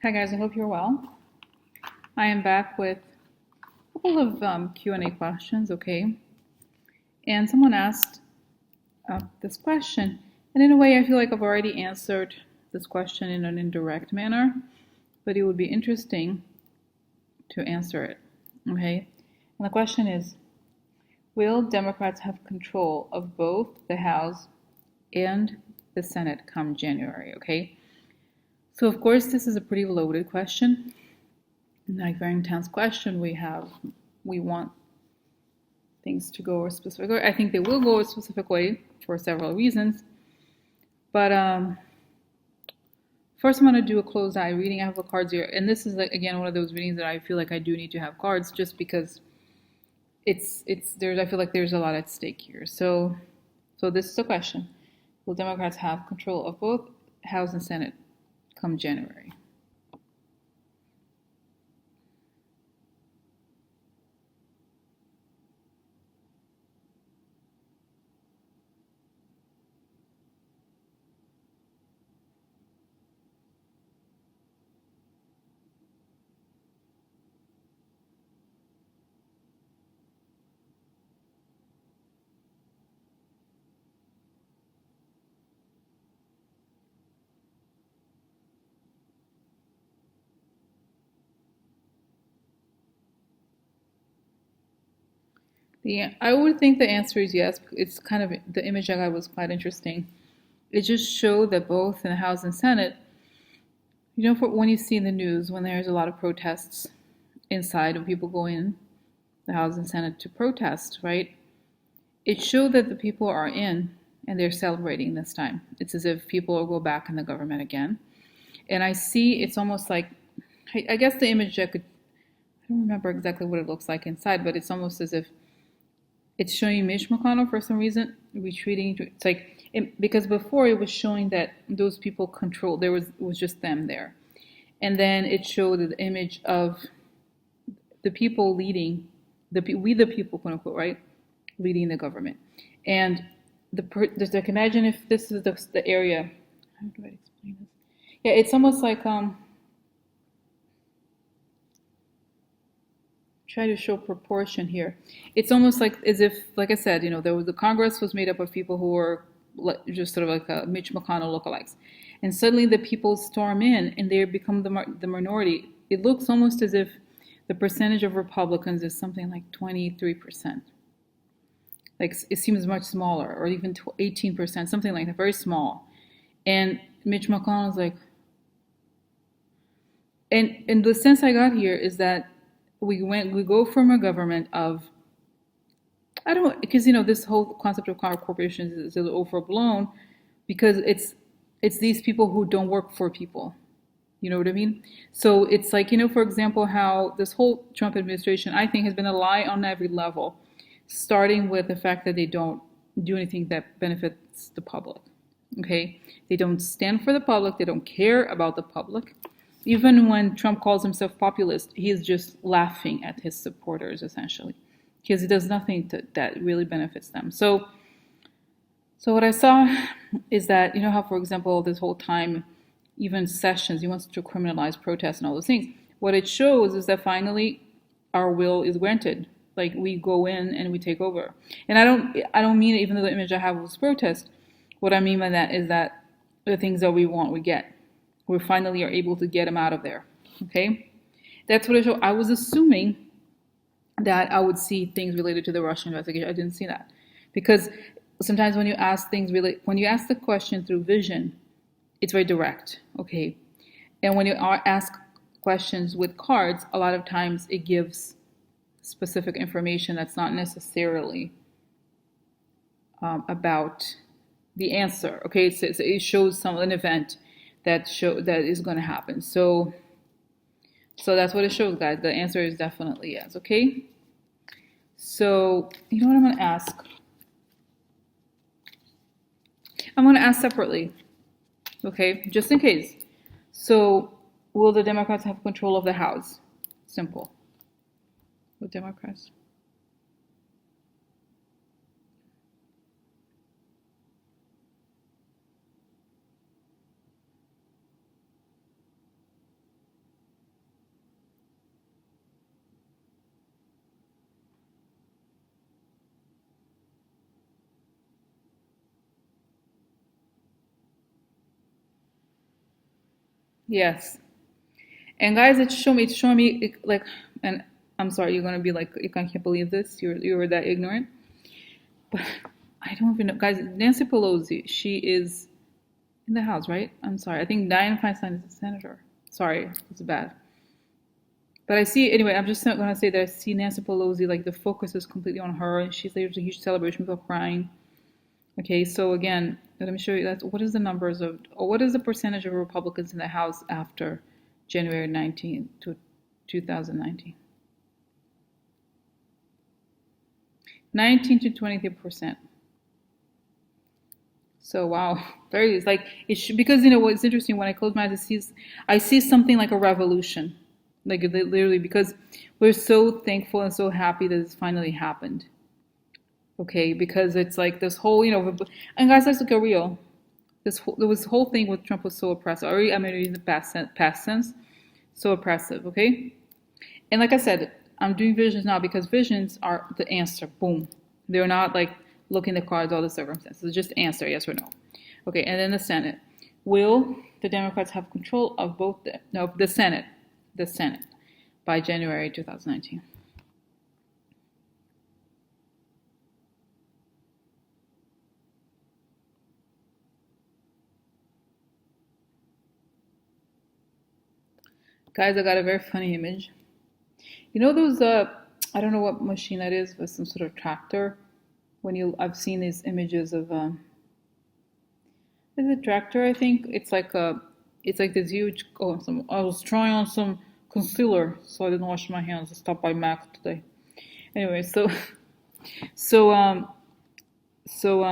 Hi guys, I hope you're well. I am back with a couple of Q&A questions, okay? And someone asked this question, and in a way I feel like I've already answered this question in an indirect manner, but it would be interesting to answer it, okay? And the question is, will Democrats have control of both the House and the Senate come January, okay? So of course this is a pretty loaded question, like very intense question. We want things to go a specific way. I think they will go a specific way for several reasons. But first I'm going to do a closed eye reading. I have the cards here, and this is again one of those readings that I feel like I do need to have cards just because I feel like there's a lot at stake here. So this is the question: will Democrats have control of both House and Senate come January? I would think the answer is yes. It's kind of, the image I got was quite interesting. It just showed that both in the House and Senate, when you see in the news, when there's a lot of protests inside and people go in the House and Senate to protest, right? It showed that the people are in and they're celebrating this time. It's as if people will go back in the government again. And I see it's almost like, I guess the image I don't remember exactly what it looks like inside, but it's almost as if it's showing Mitch McConnell for some reason retreating. It's like, because before it was showing that those people control, it was just them there. And then it showed the image of the people leading, we the people, quote unquote, right? Leading the government. And just like imagine if this is the area, how do I explain this? Yeah, it's almost like, try to show proportion here. It's almost like as if, like I said, the Congress was made up of people who were just sort of like a Mitch McConnell lookalikes. And suddenly the people storm in and they become the minority. It looks almost as if the percentage of Republicans is something like 23%. Like it seems much smaller, or even 18%, something like that, very small. And Mitch McConnell is like, and the sense I got here is that we go from a government of, because this whole concept of corporations is a little overblown, because it's these people who don't work for people. You know what I mean? So it's like, for example, how this whole Trump administration, I think, has been a lie on every level, starting with the fact that they don't do anything that benefits the public. Okay? They don't stand for the public. They don't care about the public. Even when Trump calls himself populist, he's just laughing at his supporters, essentially, because he does nothing that really benefits them. So what I saw is that, how, for example, this whole time, even Sessions, he wants to criminalize protests and all those things. What it shows is that finally our will is granted. Like, we go in and we take over. And I don't mean it, even though the image I have was protest. What I mean by that is that the things that we want, we get. We finally are able to get them out of there. Okay? That's what it showed. I was assuming that I would see things related to the Russian investigation. I didn't see that. Because sometimes when you ask when you ask the question through vision, it's very direct. Okay? And when you ask questions with cards, a lot of times it gives specific information that's not necessarily about the answer. Okay? It shows an event that is going to happen. So that's what it shows, guys. The answer is definitely yes. Okay. So you know what I'm going to ask? I'm going to ask separately. Okay, just in case. So will the Democrats have control of the House? Simple. Will Democrats? Yes. And guys, it's showing me like, and I'm sorry, you're gonna be like, you can't believe this. You're that ignorant. But I don't even know, guys. Nancy Pelosi, she is in the House, right? I'm sorry. I think Dianne Feinstein is a senator. Sorry, it's bad. But I see, anyway, I'm just not gonna say that I see Nancy Pelosi, like the focus is completely on her, and she's there's a huge celebration, people crying. Okay, so again, let me show you that. What is the numbers of, or what is the percentage of Republicans in the House after January 19th to 2019? 19 to 23%. So wow, very, it's like it should, because you know what's interesting, when I close my eyes, I see something like a revolution, like literally, because we're so thankful and so happy that it's finally happened. Okay, because it's like this whole, and guys, let's get real. This whole thing with Trump was so oppressive. I mean, in the past sense, so oppressive. Okay, and like I said, I'm doing visions now because visions are the answer. Boom. They're not like looking at the cards, all the circumstances. It's just answer, yes or no. Okay, and then the Senate. Will the Democrats have control of both the Senate, by January 2019? Guys, I got a very funny image. You know those I don't know what machine that is, but some sort of tractor. I've seen these images of is it tractor? I think it's like this huge. Oh, I was trying on some concealer, so I didn't wash my hands. I stopped by Mac today. Anyway, so um, so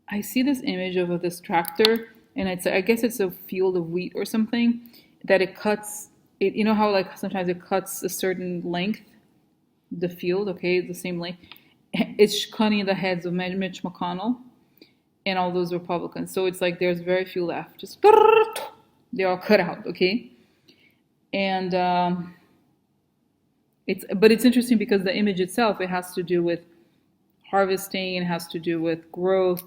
I see this image of this tractor, and I guess it's a field of wheat or something that it cuts. It, you know how like sometimes it cuts a certain length, the field, okay, the same length. It's cutting the heads of Mitch McConnell and all those Republicans. So it's like there's very few left. Just they're all cut out, okay? And it's interesting because the image itself, it has to do with harvesting, it has to do with growth,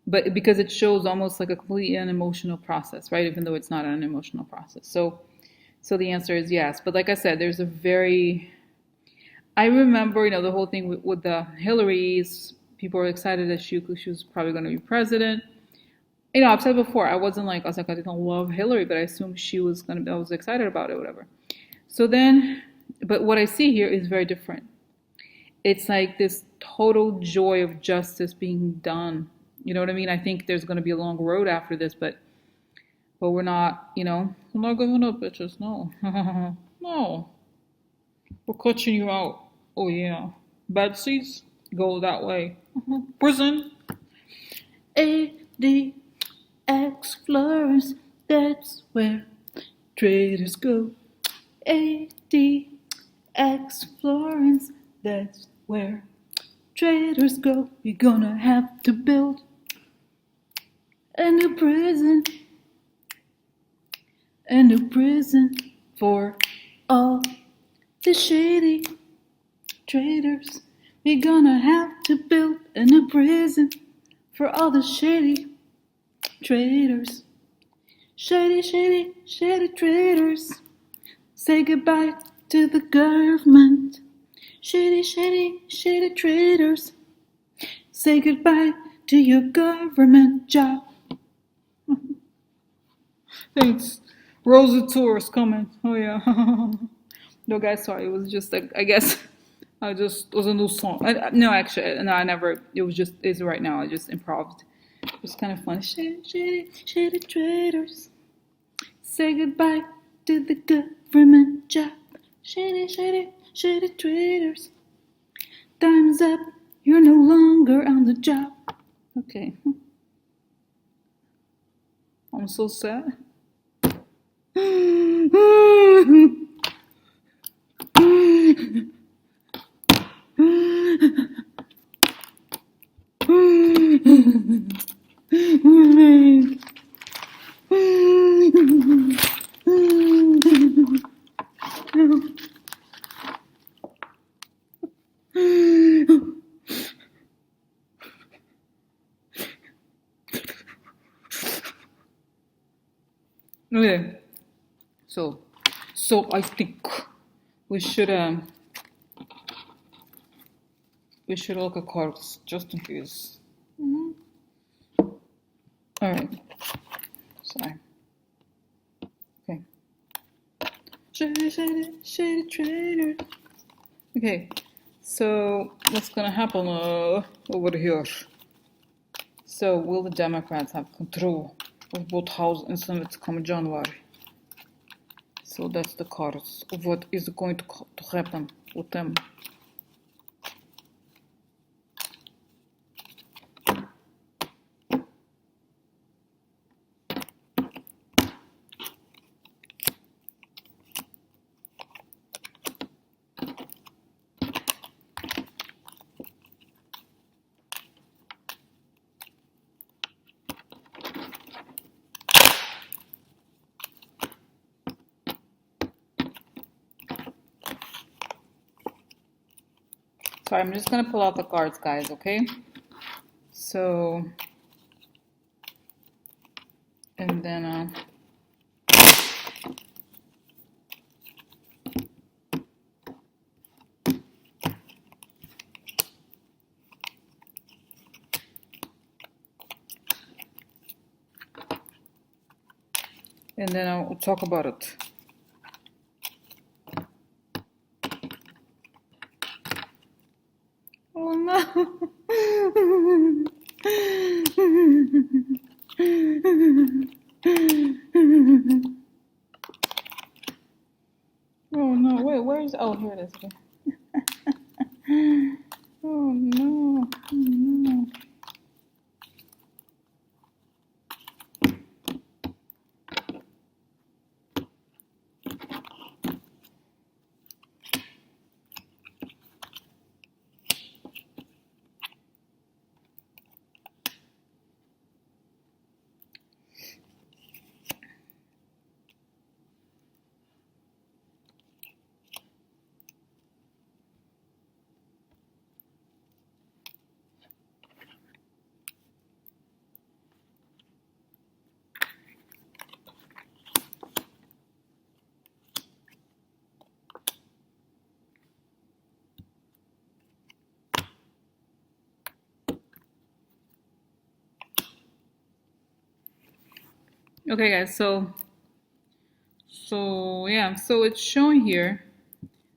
but because it shows almost like a completely unemotional process, right? Even though it's not an emotional process. So the answer is yes. But like I said, there's a very, I remember, the whole thing with the Hillary's. People were excited that she was probably going to be president. I've said before, I was like, I didn't love Hillary, but I assumed she was going to be, I was excited about it, whatever. So then, but what I see here is very different. It's like this total joy of justice being done. You know what I mean? I think there's going to be a long road after this, but we're not, we're not giving up, bitches. No, no, we're clutching you out. Oh yeah, bad seats go that way. Prison. ADX Florence, that's where traders go. ADX Florence, that's where traders go. You're gonna have to build a new prison for all the shady traders. We're gonna have to build a new prison for all the shady traders. Shady, shady, shady traders. Say goodbye to the government. Shady, shady, shady traders. Say goodbye to your government job. Thanks. Rosa Tour's coming. Oh yeah. No, guys, sorry. It was just like, I guess I just was a new song. No, actually, no, I never. It was just, it's right now. I just improved. It was kind of fun. Shady, shady, shady traders. Say goodbye to the government job. Shady, shady, shady traders. Time's up. You're no longer on the job. Okay. I'm so sad. Okay. So I think we should look at cards just in case. All right. Sorry. Okay. Shady trader. Okay. So what's gonna happen over here? So will the Democrats have control of both House and Senate come January? So that's the cards of what is going to happen with them. So I'm just gonna pull out the cards, guys, okay? So, and then, I'll talk about it. Oh no! Oh no! Wait, where is? Oh, here it is. Okay. Oh no! Oh no! Okay, guys. So yeah. So it's showing here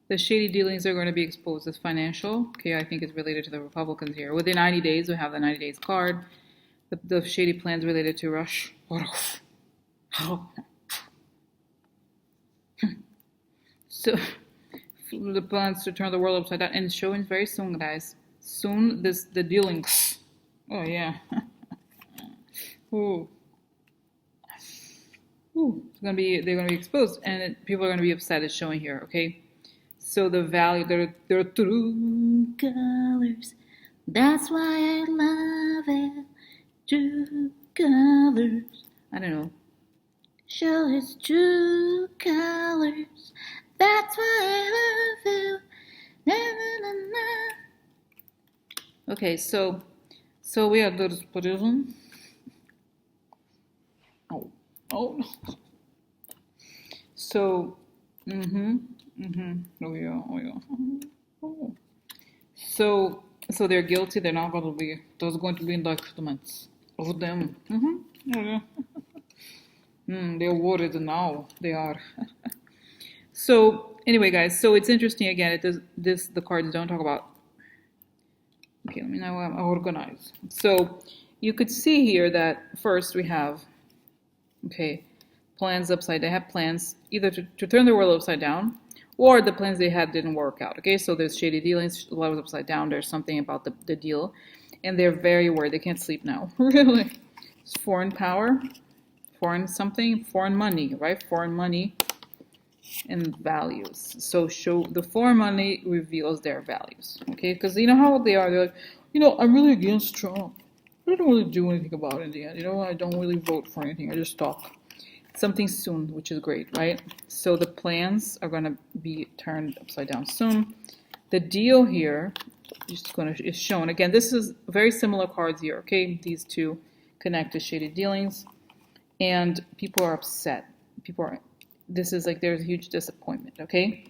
the shady dealings are going to be exposed as financial. Okay, I think it's related to the Republicans here. Within 90 days, we have the 90 days card. The shady plans related to Rush. So the plans to turn the world upside down, and it's showing very soon, guys. Soon, the dealings. Oh yeah. Ooh. Ooh. They're gonna be exposed, and people are gonna be upset. It's showing here. Okay. So the value, their true colors. That's why I love it. True colors. I don't know. Show his true colors. That's why I love you. Na, na, na, na. Okay, so we are those prison. Oh. So, Oh yeah. Oh. So they're guilty. They're not going to be. There's going to be indictments of them. Oh yeah. They're worried now. They are. So anyway, guys. So it's interesting. Again, it does. The cards don't talk about. Okay, let me now organize. So you could see here that first we have. Okay, plans upside. They have plans either to turn the world upside down, or the plans they had didn't work out. Okay, so there's shady dealings. A lot was upside down. There's something about the deal, and they're very worried. They can't sleep now. Really, it's foreign power, foreign something, foreign money, right? Foreign money and values. So show the foreign money reveals their values. Okay, because you know how they are. They're like, I'm really against Trump. I don't really do anything about it in the end. I don't really vote for anything. I just talk. Something soon, which is great, right? So the plans are going to be turned upside down soon. The deal here is shown. Again, this is very similar cards here, okay? These two connect to shady dealings. And people are upset. people are, this is like, there's a huge disappointment, okay?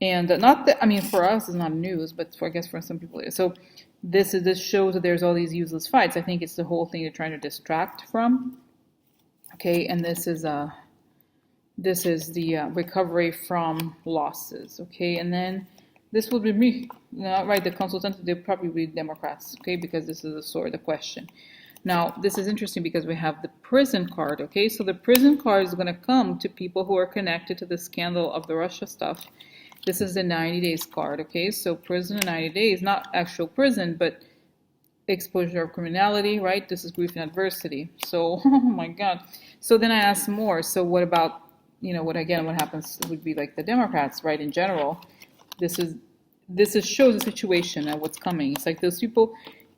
And not that, I mean, for us, it's not news, but for, I guess for some people it is. So this shows that there's all these useless fights. I think it's the whole thing they're trying to distract from, okay? And this is the recovery from losses, okay? And then this will be me, not right, the consultants, they'll probably be Democrats, okay? Because this is the sort of the question. Now, this is interesting because we have the prison card, okay? So the prison card is going to come to people who are connected to the scandal of the Russia stuff. This is the 90 days card, okay? So prison in 90 days, not actual prison, but exposure of criminality, right? This is grief and adversity. So, oh my God. So then I asked more. So what about, what happens would be like the Democrats, right, in general. This shows the situation and what's coming. It's like those people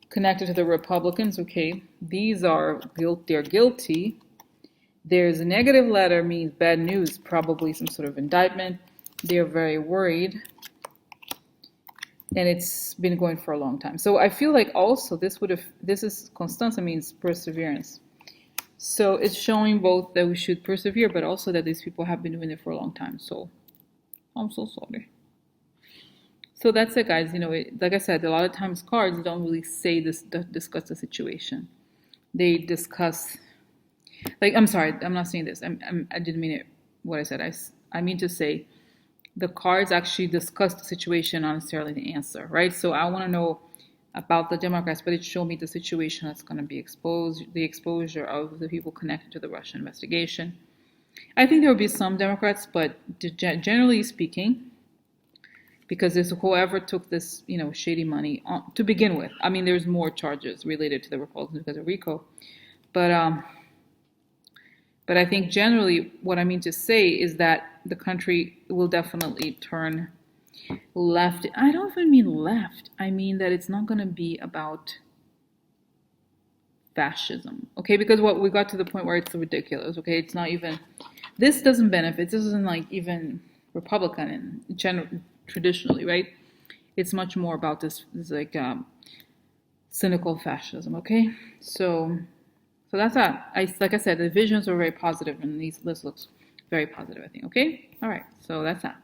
connected to the Republicans, okay, these are they're guilty. There's a negative letter, means bad news, probably some sort of indictment. They're very worried. And it's been going for a long time. So I feel like also this is Constanza, means perseverance. So it's showing both that we should persevere, but also that these people have been doing it for a long time. So I'm so sorry. So that's it, guys. Like I said, a lot of times cards don't really say this, discuss the situation. They discuss, like, I'm sorry, I'm not saying this. I didn't mean it. What I said, I mean to say, the cards actually discuss the situation, not necessarily the answer, right? So I want to know about the Democrats, but it showed me the situation that's going to be exposed, the exposure of the people connected to the Russia investigation. I think there will be some Democrats, but generally speaking, because it's whoever took this, shady money to begin with. I mean, there's more charges related to the Republicans because of RICO, but I think generally what I mean to say is that the country will definitely turn left. I don't even mean left. I mean that it's not going to be about fascism, okay? Because what we got to the point where it's ridiculous, okay? It's not even, this doesn't benefit. This isn't like even Republican in general, traditionally, right? It's much more about this like cynical fascism, okay? So that's that. Like I said, the visions are very positive, and this looks very positive, I think, okay? All right, so that's that.